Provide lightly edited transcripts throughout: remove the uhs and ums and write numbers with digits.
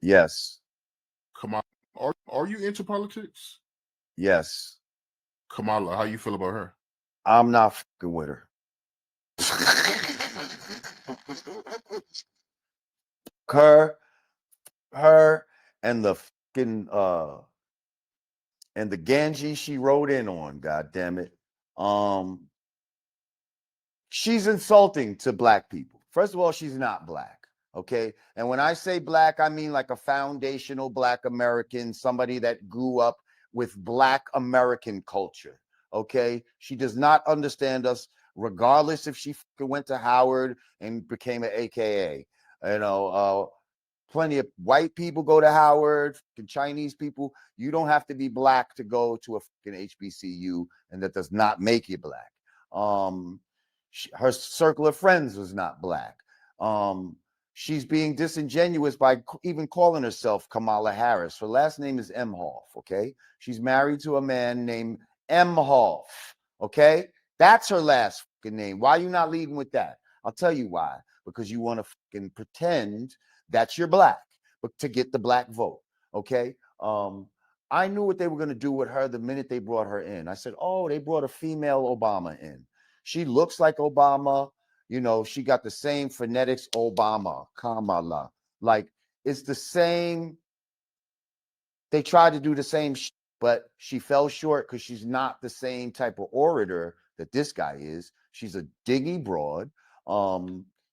Yes. Kamala, are you into politics? Yes. Kamala, how you feel about her? I'm not fucking with her. Her, her, and the fucking and the Ganji she rode in on. God damn it. Um, she's insulting to black people. First of all, she's not black. Okay. And when I say black, I mean like a foundational black American, somebody that grew up with black American culture. Okay. She does not understand us, regardless if she went to Howard and became an AKA. You know, plenty of white people go to Howard, Chinese people. You don't have to be black to go to a fucking HBCU, and that does not make you black. Um, her circle of friends was not black. Um, she's being disingenuous by even calling herself Kamala Harris. Her last name is Emhoff. Okay, she's married to a man named Emhoff. Okay, that's her last fucking name. Why are you not leading with that? I'll tell you why. Because you want to fucking pretend that you're black, but to get the black vote. Okay. I knew what they were going to do with her the minute they brought her in. I said, oh, they brought a female Obama in. She looks like Obama. You know, she got the same phonetics, Obama, Kamala. Like, it's the same. They tried to do the same, but she fell short because she's not the same type of orator that this guy is. She's a diggy broad.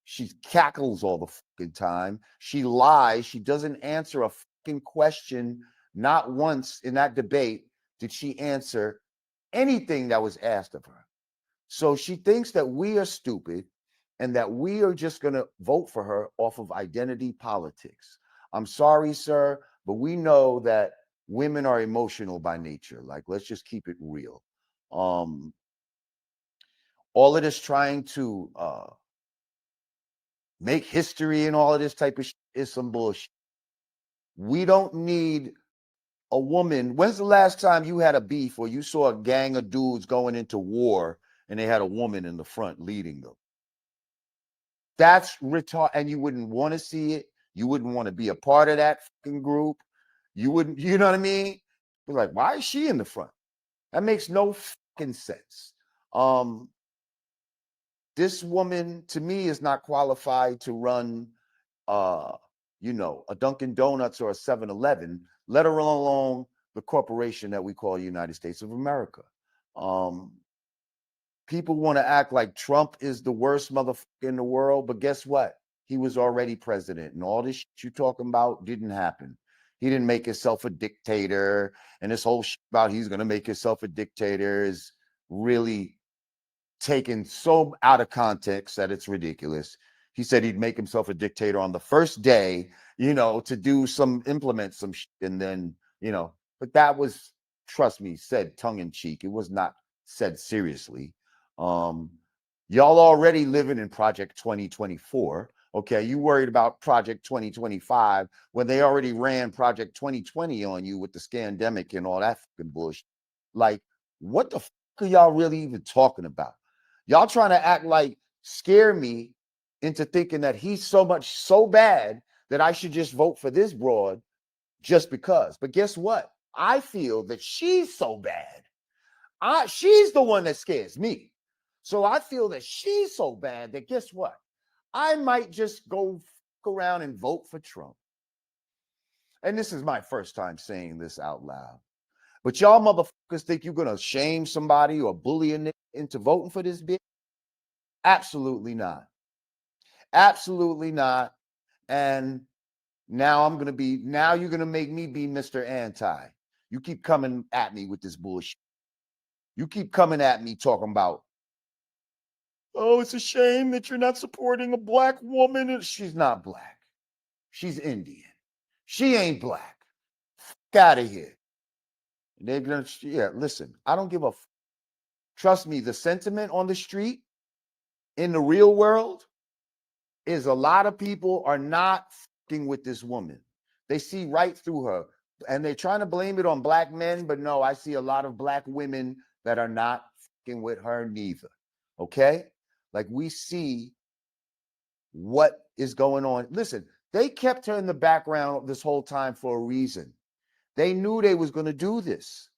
She cackles all the fucking time. She lies. She doesn't answer a fucking question. Not once in that debate did she answer anything that was asked of her. So she thinks that we are stupid and that we are just going to vote for her off of identity politics. I'm sorry, sir, but we know that women are emotional by nature. Like, let's just keep it real. Um, all of this trying to make history and all of this type of is some bullshit. We don't need a woman. When's the last time you had a beef or you saw a gang of dudes going into war and they had a woman in the front leading them? That's retard, and you wouldn't want to see it. You wouldn't want to be a part of that fucking group. You wouldn't, you know what I mean? You're like, why is she in the front? That makes no fucking sense. Um, this woman to me is not qualified to run uh, a Dunkin' Donuts or a 7-Eleven, let alone the corporation that we call United States of America. Um, People want to act like Trump is the worst motherfucker in the world, but guess what? He was already president, and all this shit you talking about didn't happen. He didn't make himself a dictator, and this whole shit about he's going to make himself a dictator is really taken so out of context that it's ridiculous. He said he'd make himself a dictator on the first day, to do implement some shit, and then, but that was, trust me, said tongue in cheek. It was not said seriously. Um, y'all already living in Project 2024. Okay, you worried about Project 2025 when they already ran Project 2020 on you with the scandemic and all that fucking bullshit. Like, what the fuck are y'all really even talking about? Y'all trying to act like scare me into thinking that he's so bad that I should just vote for this broad just because. But guess what? I feel that she's so bad. She's the one that scares me. So I feel that she's so bad that guess what? I might just go around and vote for Trump. And this is my first time saying this out loud. But y'all motherfuckers think you're going to shame somebody or bully a nigga into voting for this bitch? Absolutely not. Absolutely not. And now you're going to make me be Mr. Anti. You keep coming at me with this bullshit. You keep coming at me talking about, oh, it's a shame that you're not supporting a black woman. She's not black. She's Indian. She ain't black. Fuck out of here. They're gonna, yeah, listen, I don't give a trust me, the sentiment on the street in the real world is a lot of people are not fucking with this woman. They see right through her. And they're trying to blame it on black men, but no, I see a lot of black women that are not fucking with her neither. Okay? Like we see what is going on. Listen, They kept her in the background this whole time for a reason. They knew they was going to do this.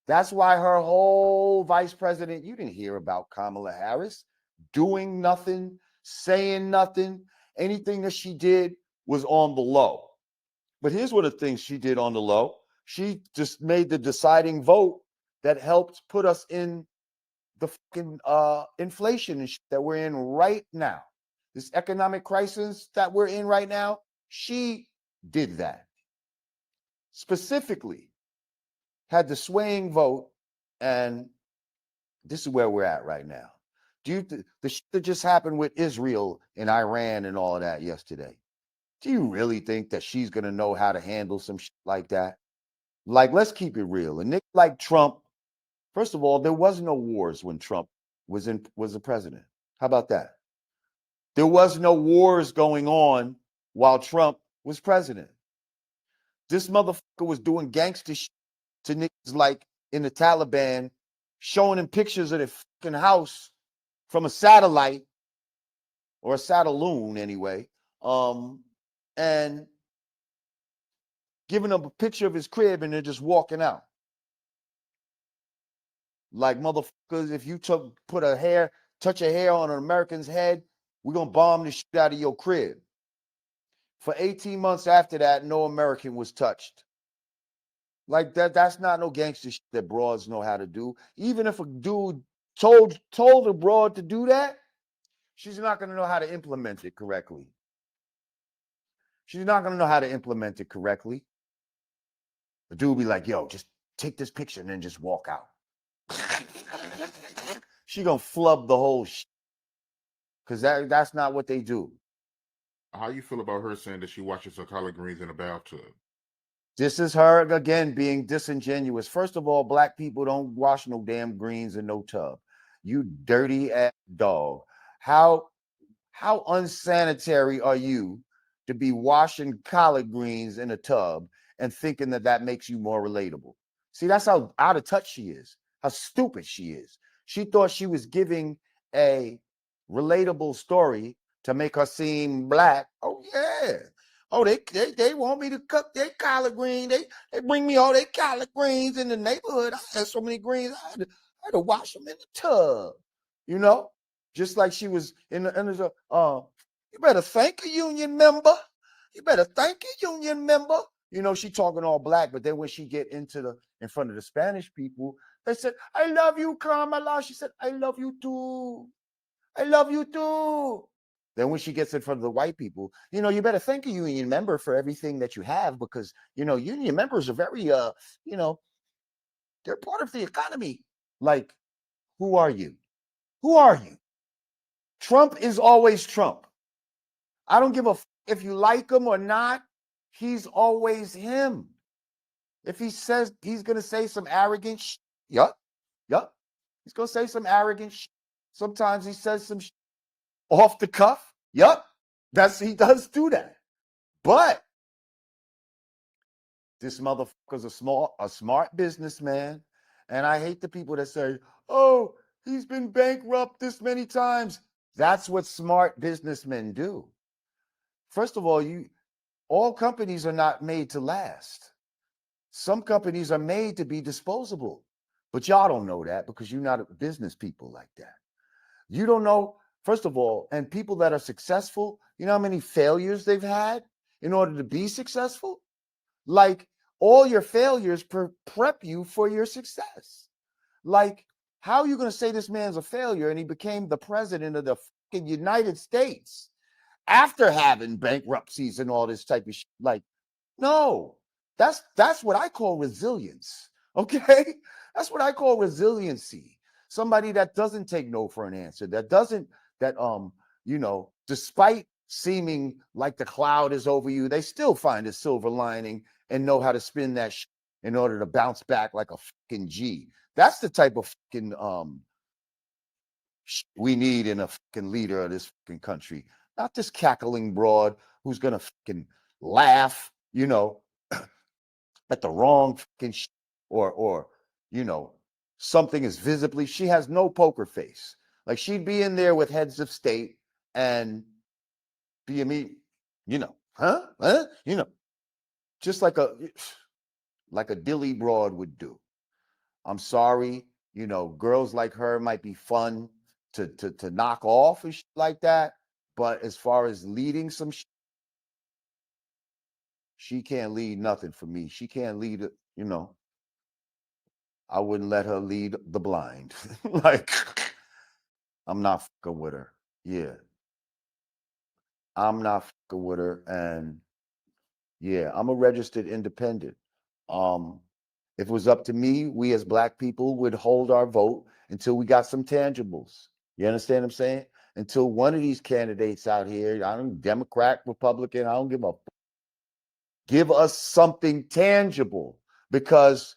That's why her whole vice president, you didn't hear about Kamala Harris doing nothing, saying nothing. Anything that she did was on the low. But here's what the things she did on the low. She just made the deciding vote that helped put us in the fucking inflation that we're in right now. This economic crisis that we're in right now, she did that. Specifically, had the swaying vote, and this is where we're at right now. Do you the shit that just happened with Israel and Iran and all of that yesterday? Do you really think that she's gonna know how to handle some shit like that? Like, let's keep it real. And Nick, like Trump, first of all, there was no wars when Trump was the president. How about that? There was no wars going on while Trump was president. This motherfucker was doing gangster shit to niggas like in the Taliban, showing him pictures of their fucking house from a satellite or a satelloon anyway, and giving them a picture of his crib and they're just walking out. Like, motherfuckers, if you touch a hair on an American's head, we're gonna bomb the shit out of your crib. For 18 months after that, no American was touched. Like that's not no gangster shit that broads know how to do. Even if a dude told a broad to do that, she's not gonna know how to implement it correctly. She's not gonna know how to implement it correctly. The dude be like, yo, just take this picture and then just walk out. She gonna flub the whole shit. Because that's not what they do. How you feel about her saying that she washes her collard greens in a bathtub? This is her, again, being disingenuous. First of all, black people don't wash no damn greens in no tub. You dirty ass dog. How unsanitary are you to be washing collard greens in a tub and thinking that makes you more relatable? See, that's how out of touch she is, how stupid she is. She thought she was giving a relatable story to make her seem black. Oh, yeah. Oh, they want me to cook their collard greens. They bring me all their collard greens in the neighborhood. I had so many greens, I had to wash them in the tub, you know? Just like she was in the you better thank a union member. You better thank a union member. You know, she talking all black, but then when she get in front of the Spanish people, they said, I love you, Kamala. She said, I love you too. I love you too. Then when she gets in front of the white people, you know, you better thank a union member for everything that you have, because, you know, union members are very, you know, they're part of the economy. Like, who are you? Who are you? Trump is always Trump. I don't give a if you like him or not. He's always him. If he says he's going to say some arrogant shit, yup. He's going to say some arrogant shit. Sometimes he says some off the cuff. Yup. He does do that. But this motherfucker's a smart businessman. And I hate the people that say, oh, he's been bankrupt this many times. That's what smart businessmen do. First of all companies are not made to last. Some companies are made to be disposable, but y'all don't know that because you're not business people like that. You don't know, first of all, and people that are successful, you know how many failures they've had in order to be successful? Like, all your failures prep you for your success. Like, how are you going to say this man's a failure and he became the president of the fucking United States after having bankruptcies and all this type of shit? Like, no, that's what I call resilience. Okay, that's what I call resiliency. Somebody that doesn't take no for an answer, you know, despite seeming like the cloud is over you, they still find a silver lining and know how to spin that in order to bounce back like a fucking G. That's the type of fucking we need in a fucking leader of this fucking country. Not this cackling broad who's gonna fucking laugh, you know, at the wrong fucking or you know, something is visibly. She has no poker face. Like, she'd be in there with heads of state and be a me, you know, Huh? You know, just like a dilly broad would do. I'm sorry, girls like her might be fun to knock off and shit like that, but as far as leading some she can't lead nothing for me. She can't lead it, I wouldn't let her lead the blind. Like, I'm not fucking with her. Yeah. I'm not fucking with her. And yeah, I'm a registered independent. Um, if it was up to me, we as black people would hold our vote until we got some tangibles. You understand what I'm saying? Until one of these candidates out here, I don't Democrat, Republican, I don't give a give us something tangible because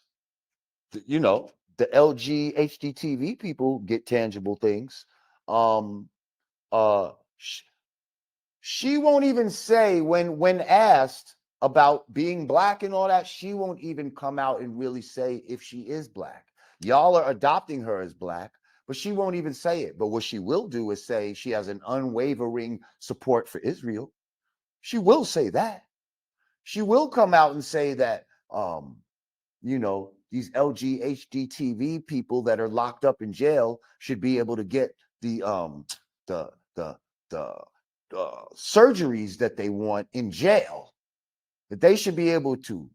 the LG HDTV people get tangible things. Um, uh, she won't even say when asked about being black and all that, she won't even come out and really say if she is black. Y'all are adopting her as black, but she won't even say it. But what she will do is say she has an unwavering support for Israel. She will say that. She will come out and say that these LGHDTV people that are locked up in jail should be able to get the the the surgeries that they want in jail. That they should be able to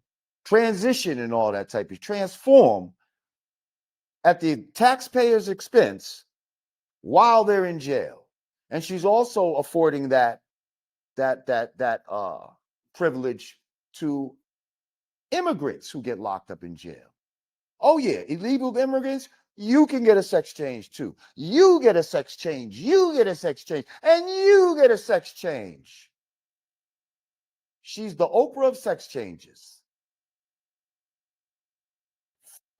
transition and all that type of transform at the taxpayer's expense while they're in jail. And she's also affording that privilege to immigrants who get locked up in jail. Oh yeah, illegal immigrants, you can get a sex change too. You get a sex change, you get a sex change, and you get a sex change. She's the Oprah of sex changes.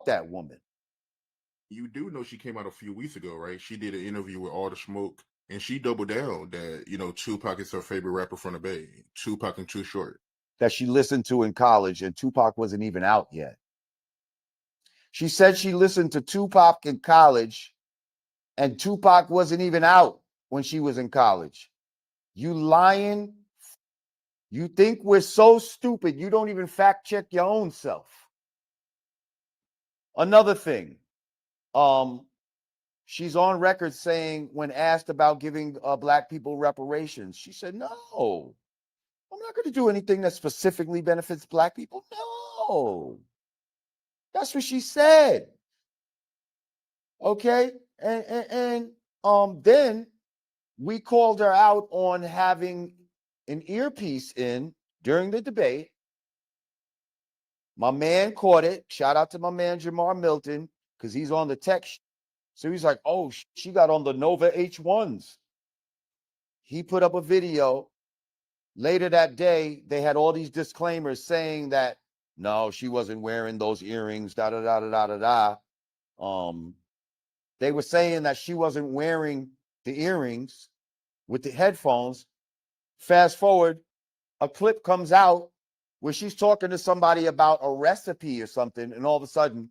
That woman. You do know she came out a few weeks ago, right? She did an interview with All the Smoke, and she doubled down that Tupac is her favorite rapper from the Bay. Tupac and Too Short. That she listened to in college, and Tupac wasn't even out yet. She said she listened to Tupac in college, and Tupac wasn't even out when she was in college. You lying? You think we're so stupid, you don't even fact check your own self. Another thing, she's on record saying when asked about giving black people reparations, she said, no, I'm not going to do anything that specifically benefits black people. No, that's what she said. Okay. And then we called her out on having an earpiece in during the debate. My man caught it. Shout out to my man Jamar Milton, because he's on the text. So he's like, oh, she got on the Nova H1s. He put up a video. Later that day, they had all these disclaimers saying that no, she wasn't wearing those earrings, da da da da da da da. They were saying that she wasn't wearing the earrings with the headphones. Fast forward, a clip comes out where she's talking to somebody about a recipe or something, and all of a sudden,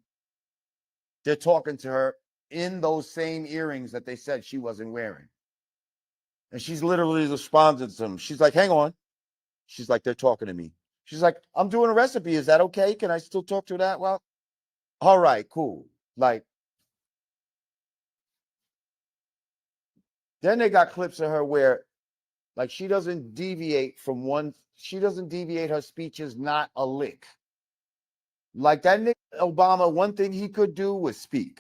they're talking to her in those same earrings that they said she wasn't wearing. And she's literally responding to them. She's like, hang on. She's like, they're talking to me. She's like, I'm doing a recipe. Is that okay? Can I still talk to that? Well, all right, cool. Like, then they got clips of her where, like, she doesn't deviate her speeches not a lick. Like that Nick Obama, one thing he could do was speak.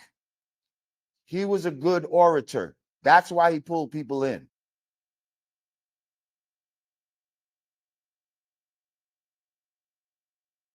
He was a good orator. That's why he pulled people in.